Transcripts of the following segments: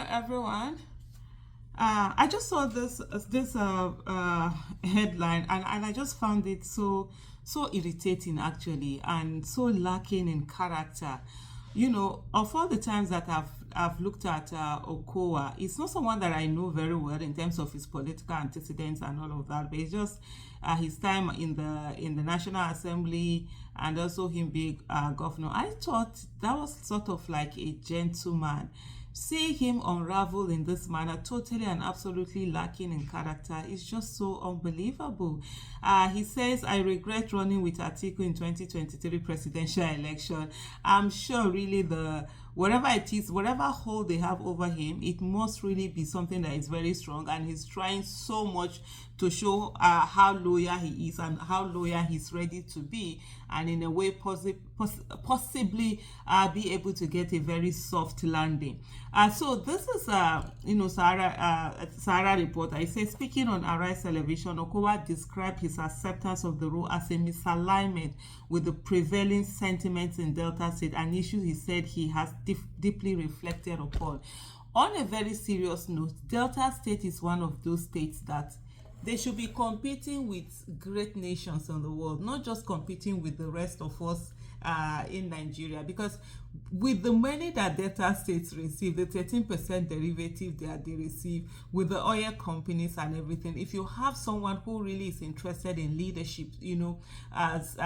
everyone. I just saw this headline, and I just found it so irritating actually, and so lacking in character. Of all the times that I've looked at Okowa, it's not someone that I know very well in terms of his political antecedents and all of that, but it's just his time in the National Assembly and also him being governor. I thought that was sort of like a gentleman. See him unravel in this manner, totally and absolutely lacking in character, is just so unbelievable. He says, I regret running with Atiku in 2023 presidential election. I'm sure really whatever it is, whatever hold they have over him, it must really be something that is very strong, and he's trying so much to show how loyal he is and how loyal he's ready to be, and in a way possibly be able to get a very soft landing. So this is Sarah reporter. He says, speaking on Arise Television, Okowa described his acceptance of the role as a misalignment with the prevailing sentiments in Delta State, an issue he said he has deeply reflected upon. On a very serious note, Delta State is one of those states that they should be competing with great nations in the world, not just competing with the rest of us in Nigeria, because with the money that Delta states receive, the 13% derivative that they receive with the oil companies and everything, if you have someone who really is interested in leadership, as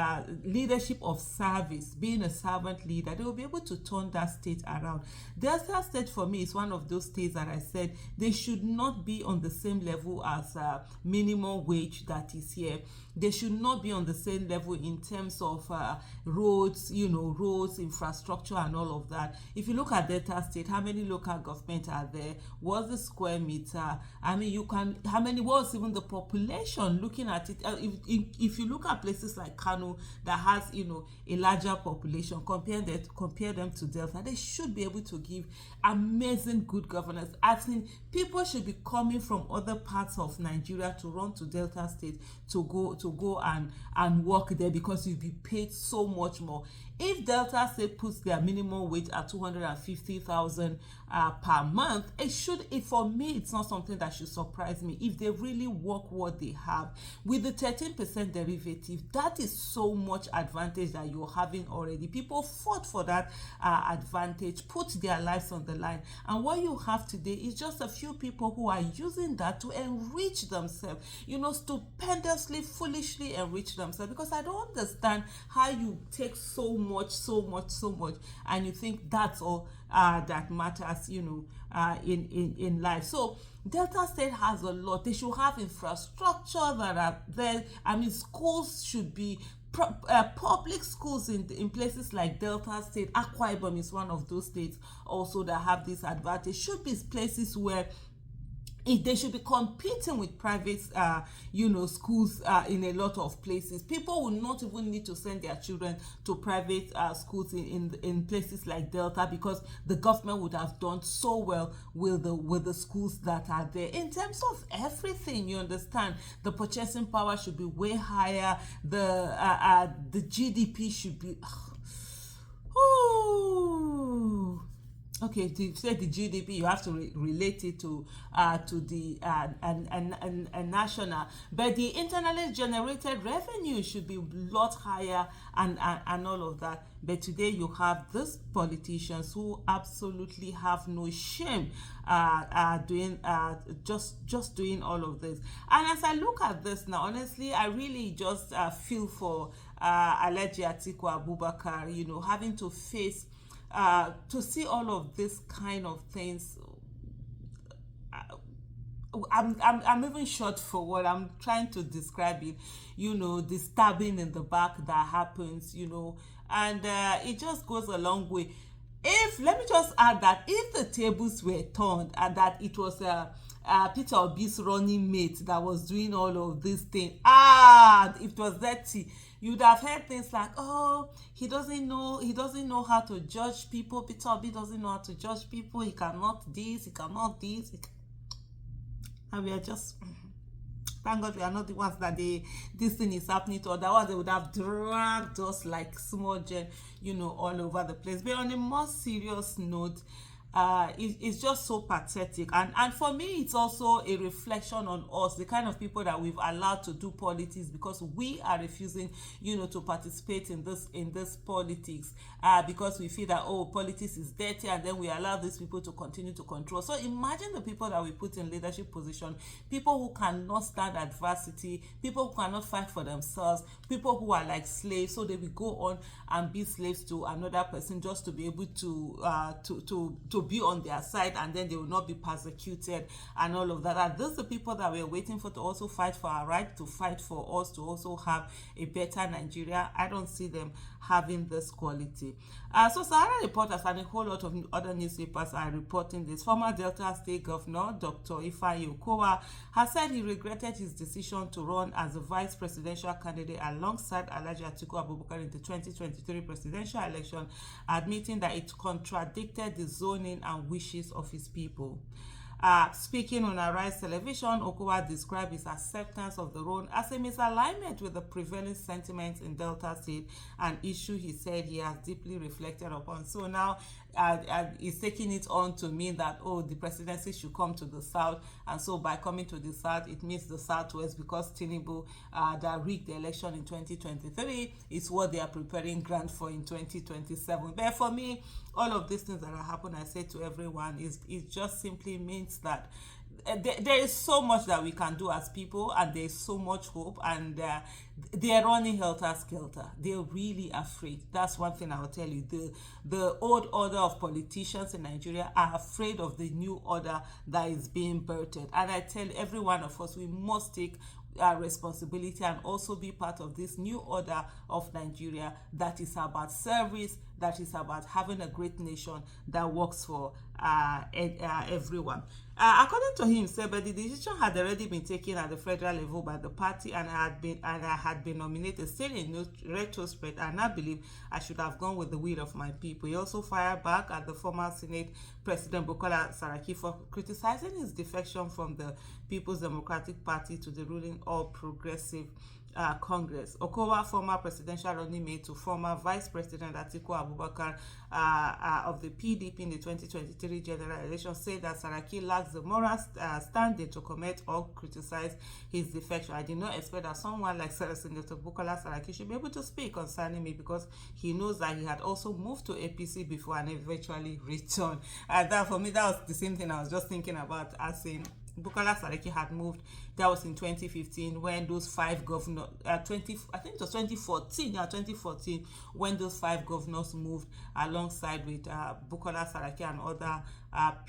leadership of service, being a servant leader, they will be able to turn that state around. Delta State for me is one of those states that I said they should not be on the same level as minimum wage that is here. They should not be on the same level in terms of roads, infrastructure and all of that. If you look at Delta State, how many local government are there? What's the square meter? What's even the population? Looking at it, if you look at places like Kano that has, a larger population, compare them to Delta, they should be able to give amazing good governance. I think people should be coming from other parts of Nigeria to run to Delta State to go and work there, because you'll be paid so much more. If Delta State puts their minimum wage at 250,000 per month, for me, it's not something that should surprise me. If they really work what they have with the 13% derivative, that is so much advantage that you're having already. People fought for that advantage, put their lives on the line, and what you have today is just a few people who are using that to enrich themselves, stupendously, foolishly enrich themselves. Because I don't understand how you take so much, and you think that's all that matters, in life. So Delta State has a lot. They should have infrastructure that are there. Schools should be public schools in places like Delta State. Akwa Ibom is one of those states also that have this advantage. Should be places where they should be competing with private schools in a lot of places. People will not even need to send their children to private schools in places like Delta, because the government would have done so well with the schools that are there. In terms of everything, you understand, the purchasing power should be way higher. The GDP should be okay, to say the GDP, you have to relate it to the national, but the internally generated revenue should be a lot higher, and all of that. But today you have these politicians who absolutely have no shame doing just doing all of this. And as I look at this now, honestly, I really just feel for Alhaji Atiku Abubakar, having to face to see all of this kind of things. I'm even short for what I'm trying to describe it. The stabbing in the back that happens, and it just goes a long way. Let me just add that if the tables were turned and that it was Peter Obi's running mate that was doing all of this thing, it was dirty, you'd have heard things like, he doesn't know how to judge people. Peter Obi doesn't know how to judge people. He cannot this. And we are just, thank God we are not the ones that this thing is happening to. Otherwise, they would have dragged us like small gen, all over the place. But on a more serious note, It's just so pathetic. And for me, it's also a reflection on us, the kind of people that we've allowed to do politics, because we are refusing, to participate in this politics, because we feel that, oh, politics is dirty, and then we allow these people to continue to control. So imagine the people that we put in leadership position, people who cannot stand adversity, people who cannot fight for themselves, people who are like slaves, so they will go on and be slaves to another person just to be able to be on their side, and then they will not be persecuted and all of that. And those are the people that we're waiting for to also fight for our right, to fight for us to also have a better Nigeria. I don't see them having this quality. So Sahara Reporters and a whole lot of other newspapers are reporting this. Former Delta State Governor Dr. Ifeanyi Okowa has said he regretted his decision to run as a vice presidential candidate alongside Alhaji Atiku Abubakar in the 2023 presidential election, admitting that it contradicted the zoning and wishes of his people. Speaking on Arise Television, Okowa described his acceptance of the role as a misalignment with the prevailing sentiments in Delta State, an issue he said he has deeply reflected upon. So now he's taking it on to mean that, oh, the presidency should come to the South, and so by coming to the South, it means the Southwest, because Tinubu that rigged the election in 2023 is what they are preparing grant for in 2027. But for me, all of these things that are happening, I say to everyone, it just simply means that there is so much that we can do as people, and there is so much hope, and they are running helter-skelter. They're really afraid. That's one thing I will tell you. The old order of politicians in Nigeria are afraid of the new order that is being birthed. And I tell every one of us, we must take our responsibility and also be part of this new order of Nigeria that is about service, that is about having a great nation that works for everyone. According to him, said, but the decision had already been taken at the federal level by the party, and I had been nominated. Still, in retrospect, I now believe I should have gone with the will of my people. He also fired back at the former Senate President Bukola Saraki for criticizing his defection from the People's Democratic Party to the ruling All Progressive Congress. Okowa, former presidential running mate to former Vice President Atiku Abubakar of the PDP in the 2023 general election, said that Saraki lacks the moral standing to comment or criticize his defection. I did not expect that someone like Senator Bukola Saraki should be able to speak concerning me, because he knows that he had also moved to APC before and eventually returned. And that, for me, that was the same thing I was just thinking about, as in Bukola Saraki had moved. That was in 2015 when those five governors, I think it was 2014, when those five governors moved alongside with Bukola Saraki and other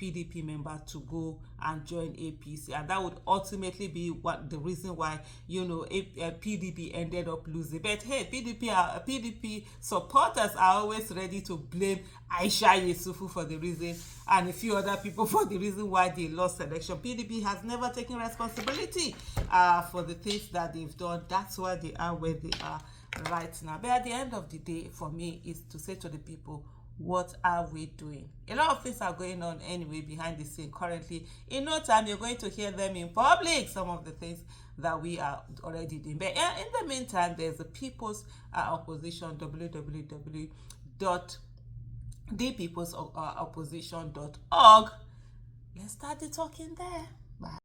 PDP members to go and join APC, and that would ultimately be what the reason why PDP ended up losing. But hey, PDP supporters are always ready to blame Aisha Yesufu for the reason, and a few other people for the reason why they lost election. PDP has never taken responsibility for the things that they've done. That's why they are where they are right now. But at the end of the day, for me, is to say to the people, what are we doing? A lot of things are going on anyway behind the scene currently. In no time, you're going to hear them in public, some of the things that we are already doing. But in the meantime, there's the People's Opposition, www.thepeoplesopposition.org. Let's start the talking there. Bye.